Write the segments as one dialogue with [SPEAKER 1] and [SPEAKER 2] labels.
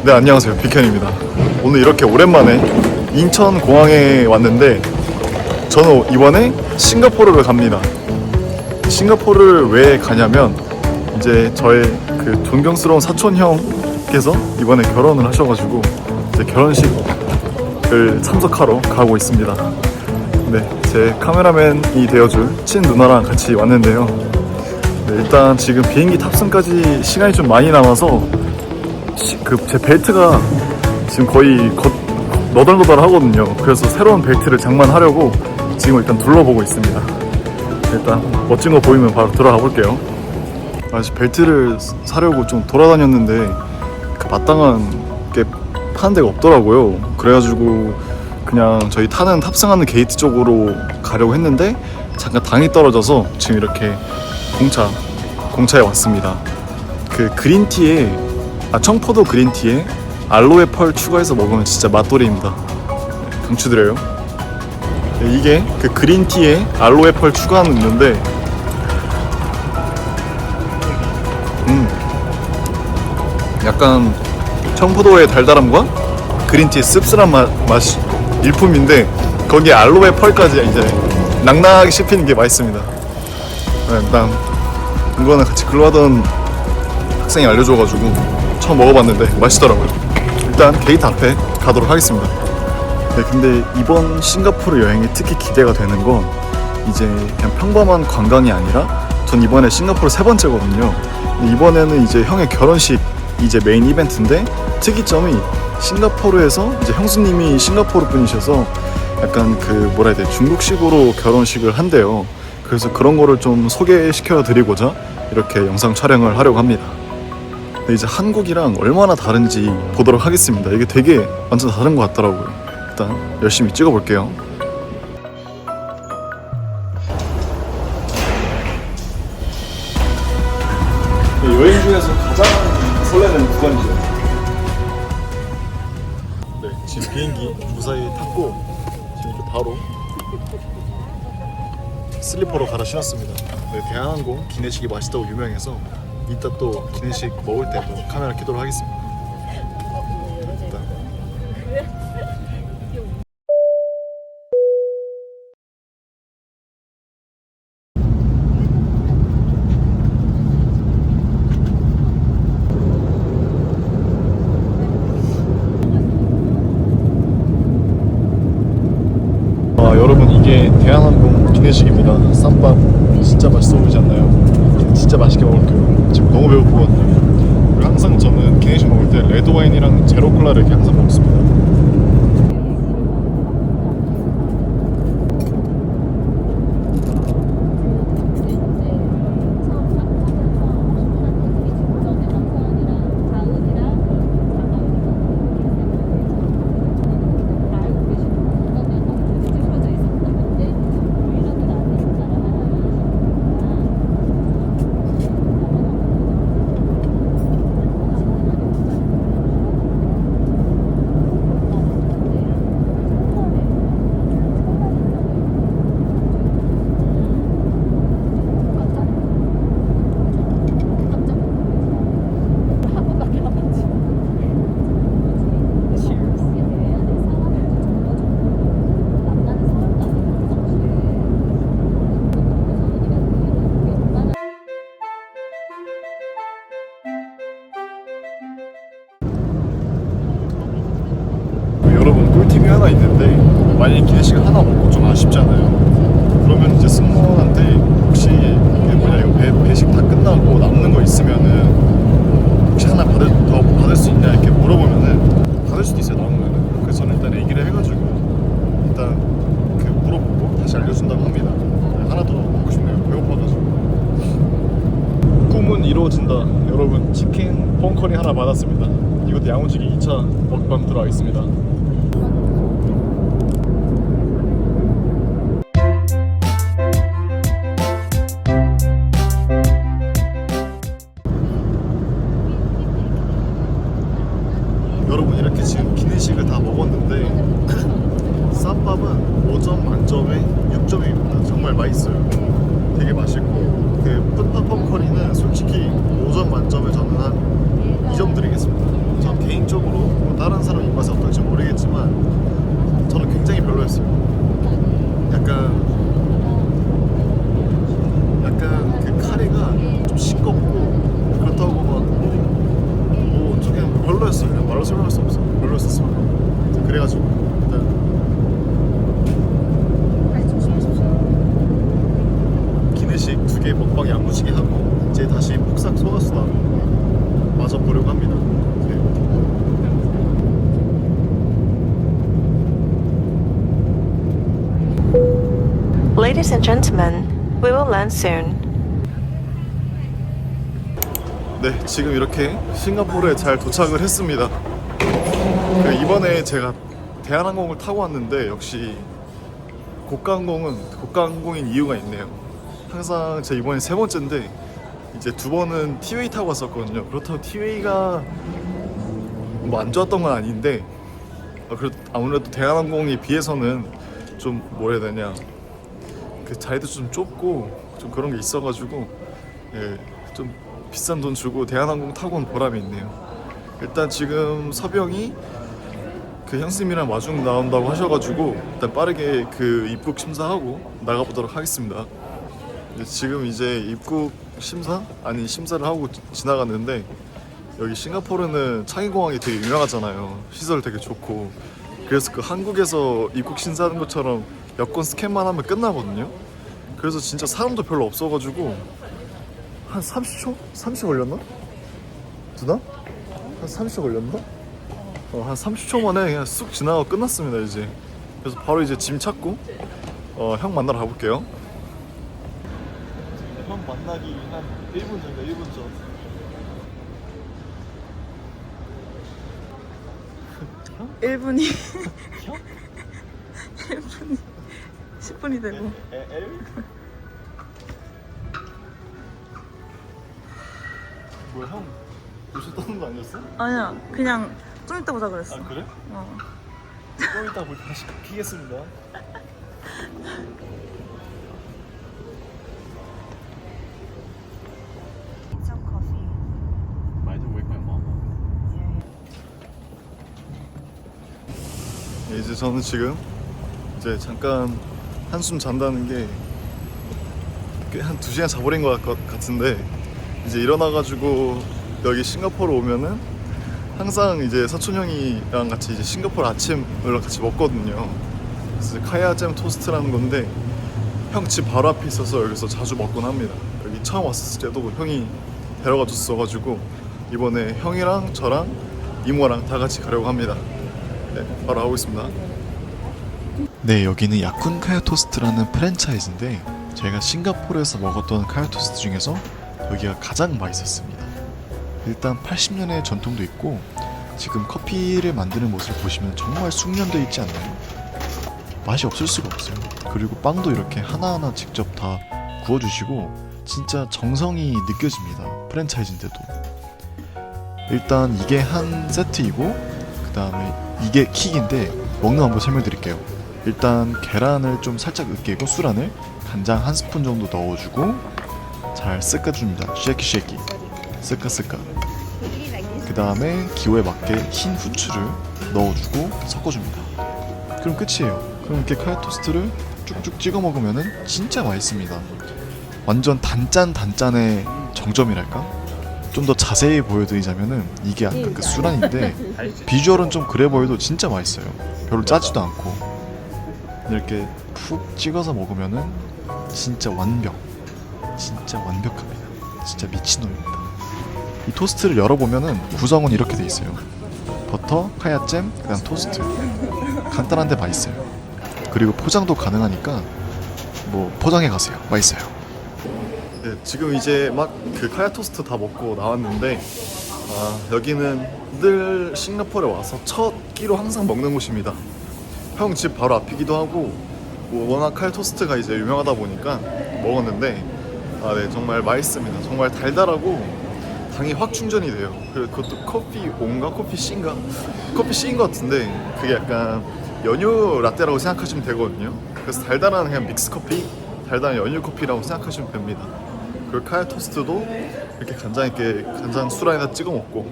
[SPEAKER 1] 네, 안녕하세요. 빅현입니다. 오늘 이렇게 오랜만에 인천공항에 왔는데 저는 이번에 싱가포르를 갑니다. 싱가포르를 왜 가냐면 이제 저의 그 존경스러운 사촌 형께서 이번에 결혼을 하셔가지고 이제 결혼식을 참석하러 가고 있습니다. 네, 제 카메라맨이 되어줄 친 누나랑 같이 왔는데요. 네, 일단 지금 비행기 탑승까지 시간이 좀 많이 남아서 제 벨트가 지금 거의 너덜너덜 하거든요. 그래서 새로운 벨트를 장만하려고 지금 일단 둘러보고 있습니다. 일단 멋진 거 보이면 바로 들어가 볼게요. 아직 벨트를 사려고 좀 돌아다녔는데 마땅한 게 파는 데가 없더라고요. 그래가지고 그냥 저희 탑승하는 게이트 쪽으로 가려고 했는데 잠깐 당이 떨어져서 지금 이렇게 공차에 왔습니다. 그 그린티에 청포도 그린티에 알로에 펄 추가해서 먹으면 진짜 맛돌이입니다. 강추드려요. 네, 이게 그 그린티에 알로에 펄 추가하는 있는데 약간 청포도의 달달함과 그린티의 씁쓸한 맛이 일품인데 거기에 알로에 펄까지 이제 낭낭하게 씹히는 게 맛있습니다. 네, 일단 이거는 같이 근로하던 학생이 알려줘가지고 처음 먹어봤는데 맛있더라고요. 일단 게이트 앞에 가도록 하겠습니다. 네, 근데 이번 싱가포르 여행이 특히 기대가 되는 건 이제 그냥 평범한 관광이 아니라 전 이번에 싱가포르 3번째거든요. 이번에는 이제 형의 결혼식 이제 메인 이벤트인데 특이점이 싱가포르에서 이제 형수님이 싱가포르 분이셔서 약간 그 뭐라 해야 돼, 중국식으로 결혼식을 한대요. 그래서 그런 거를 좀 소개시켜 드리고자 이렇게 영상 촬영을 하려고 합니다. 이제 한국이랑 얼마나 다른지 보도록 하겠습니다. 이게 되게 완전 다른 것 같더라고요. 일단 열심히 찍어볼게요. 여행 중에서 가장 설레는 구간이죠. 네, 지금 비행기 무사히 탔고 지금 이렇게 바로 슬리퍼로 갈아 신었습니다. 네, 대한항공 기내식이 맛있다고 유명해서 이따 또 기내식 먹을 때 또 카메라 켜도록 하겠습니다. 일단. 여러분, 이게 대한항공 기내식입니다. 쌈밥 진짜 맛있어 보이지 않나요? 진짜 맛있게 먹을게요. 지금 너무 배고프거든요. 그리고 항상 저는 기내식 먹을 때 레드와인이랑 제로콜라를 이렇게 항상 먹습니다. 여러분, 꿀팁이 하나 있는데 만약에 기내식을 하나 먹고 좀 아쉽잖아요. 그러면 이제 승무원한테 혹시 이거 배식 다 끝나고 남는 거 있으면은 혹시 하나 더 받을 수 있냐 이렇게 물어보면은 받을 수도 있어요, 남으면은. 그래서 저는 일단 얘기를 해가지고 일단 물어보고 다시 알려준다고 합니다. 하나 더 먹고 싶네요. 배고파가지고. 꿈은 이루어진다. 여러분, 치킨 펑커리 하나 받았습니다. 이것도 야무지게 2차 먹방 들어가겠습니다. 여러분, 이렇게 지금 기내식을 다 먹었는데 쌈밥은 5점 만점에 6점입니다. 정말 맛있어요. 되게 맛있고 그 푸파펑 커리는 솔직히 5점 만점에 저는 한 2점 드리겠습니다. 전 개인적으로 말로 설명할 수 없어. 별로였었어. 그래가지고 일단 기내식 2개 먹방 야무지게 하고 이제 다시 푹싹 속았수다 마저 보려고 합니다. 네.
[SPEAKER 2] Ladies and gentlemen, we will land soon.
[SPEAKER 1] 네, 지금 이렇게 싱가포르에 잘 도착을 했습니다. 이번에 제가 대한항공을 타고 왔는데 역시 고가항공인 이유가 있네요. 항상 제가 이번에 3번째인데 이제 2번은 티웨이 타고 왔었거든요. 그렇다고 티웨이가 뭐 안 좋았던 건 아닌데 그래도 아무래도 대한항공에 비해서는 좀 뭐라 해야 되냐, 그 자리도 좀 좁고 좀 그런 게 있어가지고 좀 비싼 돈 주고 대한항공 타고 온 보람이 있네요. 일단 지금 서병이 그 형수님이랑 마중 나온다고 하셔가지고 일단 빠르게 그 입국 심사하고 나가보도록 하겠습니다. 지금 이제 입국 심사를 하고 지나갔는데 여기 싱가포르는 창의공항이 되게 유명하잖아요. 시설 되게 좋고. 그래서 그 한국에서 입국 심사하는 것처럼 여권 스캔만 하면 끝나거든요. 그래서 진짜 사람도 별로 없어가지고 한 30초? 30초 걸렸나? 누나? 한 30초 걸렸나? 한 30초 만에 그냥 쑥 지나가고 끝났습니다 이제. 그래서 바로 이제 짐 찾고 형 만나러 가볼게요. 형 만나기 한 1분 전인가 1분 전.
[SPEAKER 3] 1분이
[SPEAKER 1] 형?
[SPEAKER 3] 1분이 10분이 되고.
[SPEAKER 1] 뭐야 형 요새 떠는 거 아니었어?
[SPEAKER 3] 아니야, 그냥 좀 이따 보자 그랬어.
[SPEAKER 1] 아 그래? 좀 이따 다시 키겠습니다.
[SPEAKER 3] Some coffee.
[SPEAKER 1] Might wake my mom. 이제 저는 지금 이제 잠깐 한숨 잔다는 게 한 2시간 자버린 것 같은데 이제 일어나가지고 여기 싱가포르 오면은 항상 이제 사촌 형이랑 같이 이제 싱가포르 아침을 같이 먹거든요. 그래서 카야잼 토스트라는 건데 형 집 바로 앞에 있어서 여기서 자주 먹곤 합니다. 여기 처음 왔을 때도 형이 데려가 줬어가지고 이번에 형이랑 저랑 이모랑 다 같이 가려고 합니다. 네, 바로 가고 있습니다. 네, 여기는 야쿤 카야 토스트라는 프랜차이즈인데 제가 싱가포르에서 먹었던 카야 토스트 중에서 여기가 가장 맛있었습니다. 일단 80년의 전통도 있고 지금 커피를 만드는 모습을 보시면 정말 숙련되어 있지 않나요? 맛이 없을 수가 없어요. 그리고 빵도 이렇게 하나하나 직접 다 구워주시고 진짜 정성이 느껴집니다. 프랜차이즈인데도. 일단 이게 한 세트이고 그 다음에 이게 킥인데 먹는 방법 설명드릴게요. 일단 계란을 좀 살짝 으깨고 수란을 간장 한 스푼 정도 넣어주고 잘 섞어줍니다. 쉐이키 섞어. 그 다음에 기호에 맞게 흰 후추를 넣어주고 섞어줍니다. 그럼 끝이에요. 그럼 이렇게 카야 토스트를 쭉쭉 찍어 먹으면은 진짜 맛있습니다. 완전 단짠의 정점이랄까? 좀 더 자세히 보여드리자면은 이게 아까 그 수란인데 비주얼은 좀 그래 보여도 진짜 맛있어요. 별로 짜지도 않고 이렇게 푹 찍어서 먹으면은 진짜 완벽합니다. 진짜 미친놈입니다. 이 토스트를 열어보면은 구성은 이렇게 돼 있어요. 버터, 카야잼, 그다음 토스트. 간단한데 맛있어요. 그리고 포장도 가능하니까 뭐 포장해 가세요. 맛있어요. 네, 지금 이제 막 그 카야 토스트 다 먹고 나왔는데 여기는 늘 싱가포르에 와서 첫 끼로 항상 먹는 곳입니다. 형 집 바로 앞이기도 하고 뭐 워낙 카야 토스트가 이제 유명하다 보니까 먹었는데 네, 정말 맛있습니다. 정말 달달하고 당이 확 충전이 돼요. 그리고 그것도 커피 O인가 커피 C인가 커피 C인 것 같은데 그게 약간 연유 라떼라고 생각하시면 되거든요. 그래서 달달한 그냥 믹스 커피, 달달한 연유 커피라고 생각하시면 됩니다. 그리고 카야 토스트도 이렇게 간장 수란에다 찍어 먹고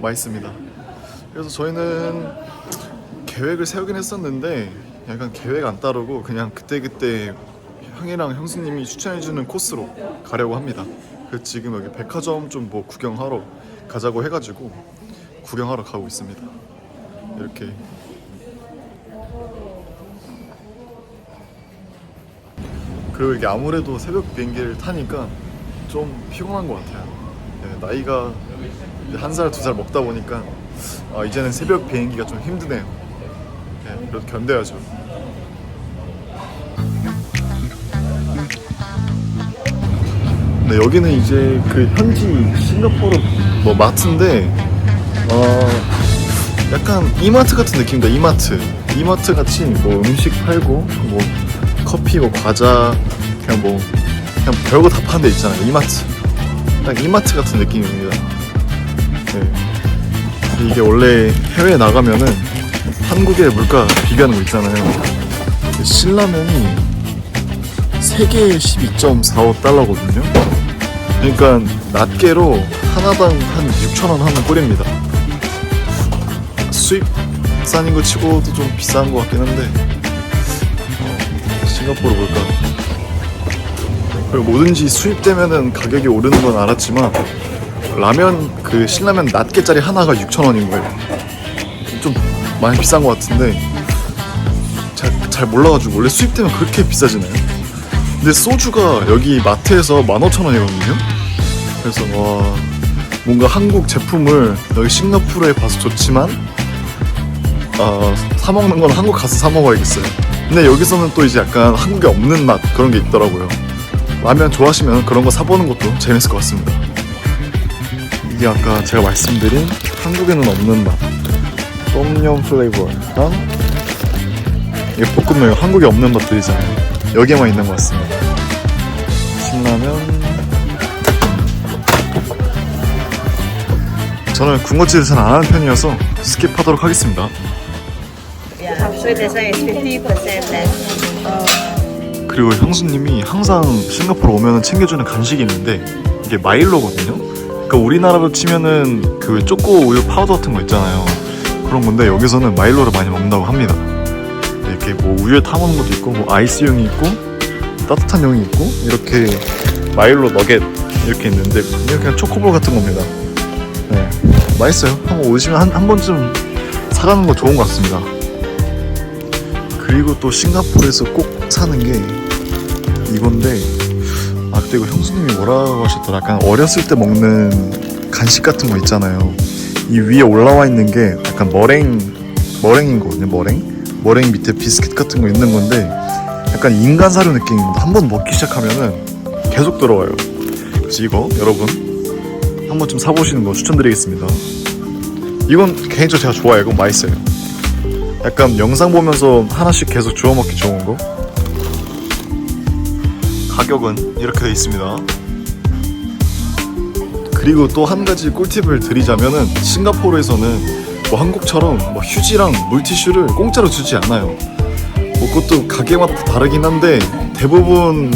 [SPEAKER 1] 맛있습니다. 그래서 저희는 계획을 세우긴 했었는데 약간 계획 안 따르고 그냥 그때그때 형이랑 형수님이 추천해주는 코스로 가려고 합니다. 그래서 지금 여기 백화점 좀 뭐 구경하러 가자고 해가지고 구경하러 가고 있습니다. 이렇게 그리고 이게 아무래도 새벽 비행기를 타니까 좀 피곤한 것 같아요. 네, 나이가 1살, 2살 먹다 보니까 이제는 새벽 비행기가 좀 힘드네요. 네, 그래도 견뎌야죠. 네, 여기는 이제 그 현지 싱가포르 뭐 마트인데 약간 이마트 같은 느낌입니다. 이마트 같이 뭐 음식 팔고 뭐 커피 뭐 과자 그냥 별거 다 파는 데 있잖아요. 이마트. 딱 이마트 같은 느낌입니다. 네. 이게 원래 해외에 나가면은 한국의 물가 비교하는 거 있잖아요. 신라면이 3개에 12.45달러거든요. 그러니까 낱개로 하나당 한 6,000원 하는 꼴입니다. 수입산인 거 치고도 좀 비싼 것 같긴 한데 싱가포르 물가. 그리고 뭐든지 수입되면은 가격이 오르는 건 알았지만 라면 그 신라면 낱개짜리 하나가 6,000원인 거예요. 좀 많이 비싼 것 같은데 잘 몰라가지고 원래 수입되면 그렇게 비싸지나요? 근데 소주가 여기 마트에서 15,000원이거든요. 그래서 와 뭔가 한국 제품을 여기 싱가포르에 봐서 좋지만 사 먹는 건 한국 가서 사 먹어야겠어요. 근데 여기서는 또 이제 약간 한국에 없는 맛 그런 게 있더라고요. 라면 좋아하시면 그런 거 사보는 것도 재밌을 것 같습니다. 이게 아까 제가 말씀드린 한국에는 없는 맛 똠얌 플레이버랑 이게 볶음면 한국에 없는 맛들이잖아요. 여기에만 있는 것 같습니다. 신라면. 저는 군것질을 잘 안 하는 편이어서 스킵하도록 하겠습니다. 그리고 형수님이 항상 싱가포르 오면 챙겨주는 간식이 있는데 이게 마일로거든요. 그러니까 우리나라로 치면은 그 초코 우유 파우더 같은 거 있잖아요. 그런 건데 여기서는 마일로를 많이 먹는다고 합니다. 이렇게 뭐 우유에 타 먹는 것도 있고 뭐 아이스용이 있고 따뜻한 용이 있고 이렇게 마일로 너겟 이렇게 있는데 그냥 초코볼 같은 겁니다. 네, 맛있어요. 한번 오시면 한 번쯤 사가는 거 좋은 것 같습니다. 그리고 또 싱가포르에서 꼭 사는 게 이건데 그때 이거 형수님이 뭐라고 하셨더라. 약간 어렸을 때 먹는 간식 같은 거 있잖아요. 이 위에 올라와 있는 게 약간 머랭인 거거든요. 머랭 밑에 비스킷 같은 거 있는 건데 약간 인간 사료 느낌입니다. 한번 먹기 시작하면은 계속 들어와요. 그래서 이거 여러분 한 번쯤 사보시는 거 추천드리겠습니다. 이건 개인적으로 제가 좋아해요. 이건 맛있어요. 약간 영상 보면서 하나씩 계속 주워 먹기 좋은 거. 가격은 이렇게 돼 있습니다. 그리고 또 한 가지 꿀팁을 드리자면은 싱가포르에서는 뭐 한국처럼 뭐 휴지랑 물티슈를 공짜로 주지 않아요. 뭐 그것도 가게마다 다르긴 한데 대부분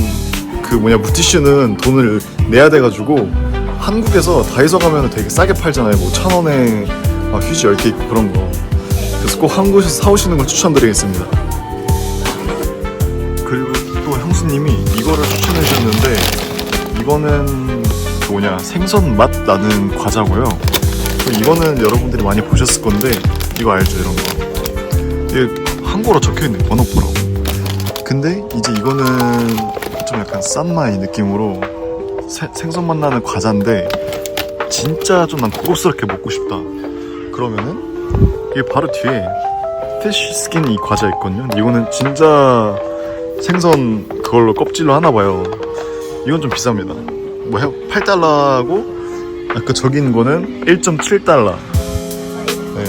[SPEAKER 1] 그 물티슈는 돈을 내야 돼가지고 한국에서 다이소 가면 되게 싸게 팔잖아요. 뭐 1,000원에 휴지 10개 있고 그런 거. 그래서 꼭 한국에서 사오시는 걸 추천드리겠습니다. 그리고 또 형수님이 이거를 추천해 주셨는데 이거는 생선 맛 나는 과자고요. 이거는 여러분들이 많이 보셨을 건데 이거 알죠? 이런 거 이게 한국어로 적혀있는 번호표라고. 근데 이제 이거는 좀 약간 싼마이 느낌으로 생선 맛 나는 과자인데 진짜 좀 난 고급스럽게 먹고 싶다 그러면은 이게 바로 뒤에 피쉬 스킨 이 과자 있거든요. 이거는 진짜 생선 그걸로 껍질로 하나봐요. 이건 좀 비쌉니다. 뭐 8달러하고 아까 저기 있는 거는 1.7달러. 네,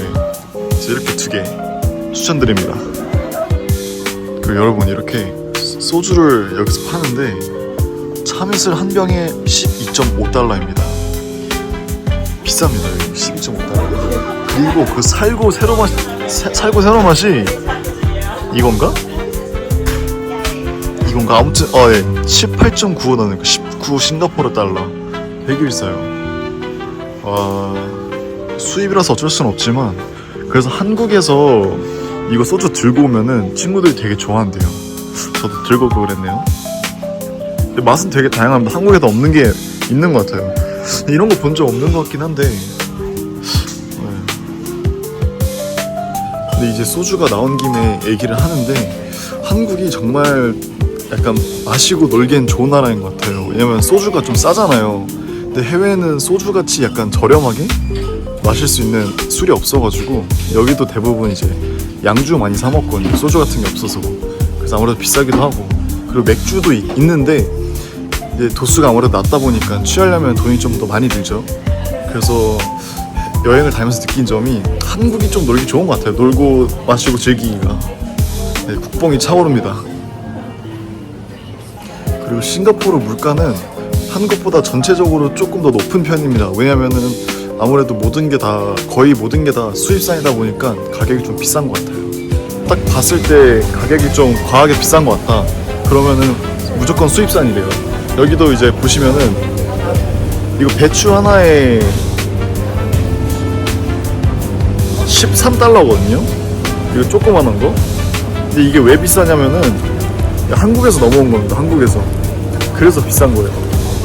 [SPEAKER 1] 이렇게 2개 추천드립니다. 그리고 여러분 이렇게 소주를 여기서 파는데 참이슬 한 병에 12.5달러입니다. 비쌉니다. 12.5달러. 그리고 그 살고 새로 맛이 이건가? 아무튼 네 18.95 19 싱가포르 달러. 되게 비싸요. 수입이라서 어쩔 순 없지만 그래서 한국에서 이거 소주 들고 오면은 친구들이 되게 좋아한대요. 저도 들고 오고 그랬네요. 근데 맛은 되게 다양합니다. 한국에도 없는 게 있는 것 같아요. 이런 거 본 적 없는 것 같긴 한데 근데 이제 소주가 나온 김에 얘기를 하는데 한국이 정말 약간 마시고 놀기엔 좋은 나라인 것 같아요. 왜냐면 소주가 좀 싸잖아요. 근데 해외는 소주같이 약간 저렴하게 마실 수 있는 술이 없어가지고 여기도 대부분 이제 양주 많이 사 먹거든요. 소주 같은 게 없어서. 그래서 아무래도 비싸기도 하고, 그리고 맥주도 있는데 이제 도수가 아무래도 낮다 보니까 취하려면 돈이 좀 더 많이 들죠. 그래서 여행을 다니면서 느낀 점이 한국이 좀 놀기 좋은 것 같아요. 놀고 마시고 즐기기가. 네, 국뽕이 차오릅니다. 그리고 싱가포르 물가는 한국보다 전체적으로 조금 더 높은 편입니다. 왜냐면은 아무래도 모든 게 다, 거의 모든 게 다 수입산이다 보니까 가격이 좀 비싼 것 같아요. 딱 봤을 때 가격이 좀 과하게 비싼 것 같다 그러면은 무조건 수입산이래요. 여기도 이제 보시면은 이거 배추 하나에 13달러거든요. 이거 조그만한 거. 근데 이게 왜 비싸냐면은 한국에서 넘어온 겁니다. 한국에서. 그래서 비싼 거예요.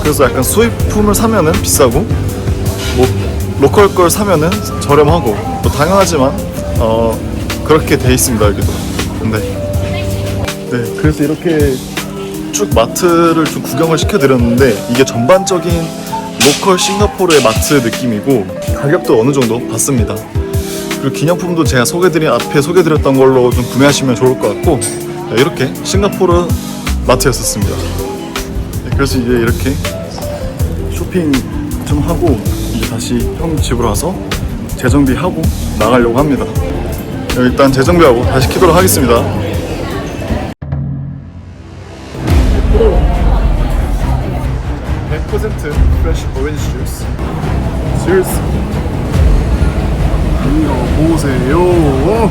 [SPEAKER 1] 그래서 약간 수입품을 사면은 비싸고, 뭐 로컬 걸 사면은 저렴하고, 뭐 당연하지만 그렇게 돼 있습니다. 여기도. 네, 그래서 이렇게 쭉 마트를 좀 구경을 시켜드렸는데 이게 전반적인 로컬 싱가포르의 마트 느낌이고 가격도 어느 정도 봤습니다. 그리고 기념품도 제가 앞에 소개드렸던 걸로 좀 구매하시면 좋을 것 같고, 이렇게 싱가포르 마트였었습니다. 네, 그래서 이제 이렇게 쇼핑 좀 하고 이제 다시 형 집으로 와서 재정비하고 나가려고 합니다. 일단 재정비하고 다시 키도록 하겠습니다. 100% 프레쉬 오렌지 주스. Cheers. 이거 보세요.